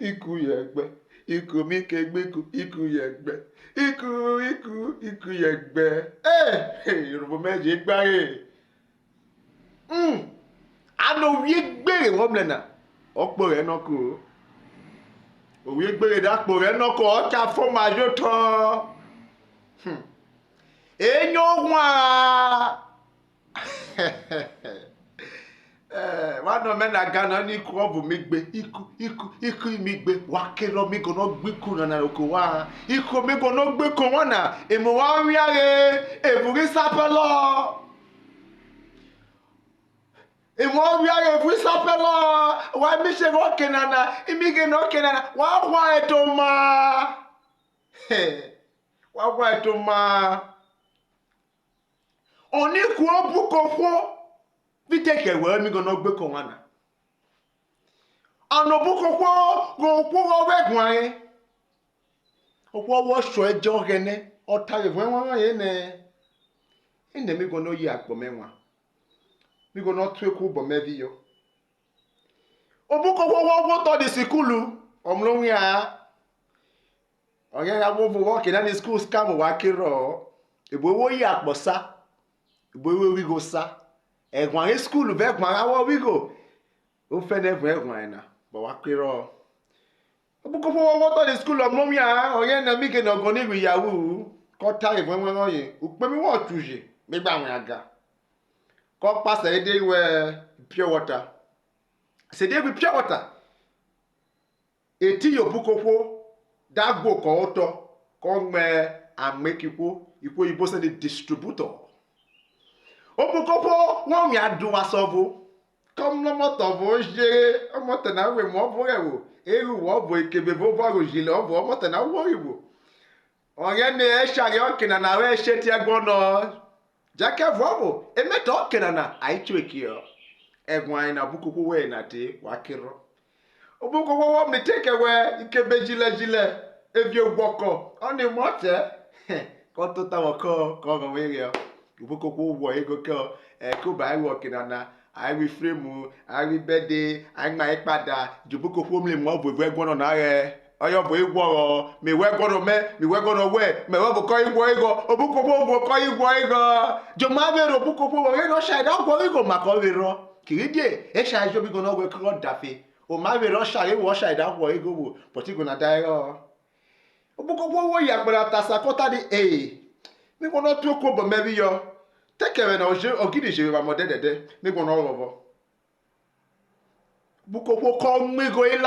ikú yẹgbẹ́ ikú mi kẹgbẹ́kú ikú yẹgbẹ́ ikú yẹgbẹ́ Yorùbá méjì gbáyé àná òwe gbèrè wọ́n mìíràn ọ̀pọ̀ rẹ̀ náà kò òwe gbèrè dàpọ̀ rẹ̀ náà kò ọ̀chà fọ́ọ̀mù àjò tán èèyàn wà wà nọ mẹ́ta gánà ní ikú ọ̀bù mi gbé ikú mi gbé wà kéré mi gbọ́dọ̀ gbé kú nànà òkú wá ikú mi gbọ́dọ̀ gbé kú wọn nà èmi wà ń rí àrè èbúrí sápẹ́ lọ èmi wà ń rí àrè èbúrí sápẹ́ lọ wà mí ṣe ọ̀kẹ́ nànà èmi gẹ̀ ọ̀kẹ́ nànà wà wá ètò máa oníkù ọ̀bù kọ̀ọ̀kọ̀ viteke wee mi gonna gbe ko wana anobuko go wegwan okwo wo so ejo gene otare won ye ne inde mi gonna yi agbo menwa mi gonna tu eku bo mevi yo obuko wo to di sikulu omlonwi a oye ya wo wo ke na ni school scam wa kiro ebo wo yi agbo sa ebo wo wi go sa ẹ̀gbọ́n ayé skúlù bẹ́ẹ̀ gbọ́n awọ́ wígò ó fẹ́ nẹ́gbọ́n ẹ̀gbọ́n ẹ̀ náà bọ̀ wá pérọ. ọ̀bùkọ́ fọwọ́ tọ́ ní skúlù ọmọmí à ọ̀yẹ́ ẹ̀nà mí kẹ́nà ọ̀gán nílùú ìyàwó kọ́tà ìfọ̀nwẹ́rán yìí òpè mi wọ́n tù yìí gbégbá àwọn àga kọ́ pàṣẹ èdè ìwẹ̀ pure water ṣèdè ìwẹ̀ pure water ètí yòókù kókó dágbò kọ́ ọ̀tọ̀ kọ́ mẹ́ àmẹ́kíkó ìkó ìbò sẹ́ni distributor. Obukopo wọn mi adu asọfo kọmlọmọtọfo ṣe ọmọtẹna wẹ mọ ọbọ rẹ wò eru wọ ọbọ ìkébé bó bọ ròjìlẹ ọbọ ọmọtẹna wọ ìwò ọyẹ ni ẹ ṣàyẹ ọkìnàna rẹ ṣe tiẹ gbọnà jákè fọbọ emẹtọ ọkìnàna àìtú èkìọ ẹgbọn àyìnà Obukopo wẹ ìnàdé wà kírọ Obukopo wọn mi tẹkẹwẹ ìkébé jilẹjilẹ ebi ogbọkọ ọni mọtẹ kọtó táwọn kọ ọrọ wẹrẹ ọ. Obukopo wọ ego kẹ kóbá ayé ọkìnàna ayé fírémù ayé bẹdẹ ayé máa padà Obukopo mi mọ bò ìwé gbọdọ náà rẹ ọyọ bò ìwọ rọ mi ìwé gbọdọ wẹ mẹwẹ bò kọ ìwọ ìgọ Obukopo bò kọ ìwọ ìgọ jọmọ abẹrẹ Obukopo wọ ìrọ ṣàìdá ọgbọ ìgọ màkọ ìrọ kìrìdìẹ ẹ ṣàìjọ bí gbọdọ wẹ kúrọ dàfẹ òmà abẹrẹ ṣàìwọ ṣàìdá ọgbọ ìgọ wò pọtí gbọdọ dá ẹrọ Obukopo wọ ìyàgbẹrẹ àtàsà kọta di mi gbọdọ tó kó bọ mẹbi yọ tẹkẹrẹ na ọgídì ṣe wà mọ dẹdẹdẹ mi gbọdọ rọbọ Obukopo kọ mẹgọ ilá.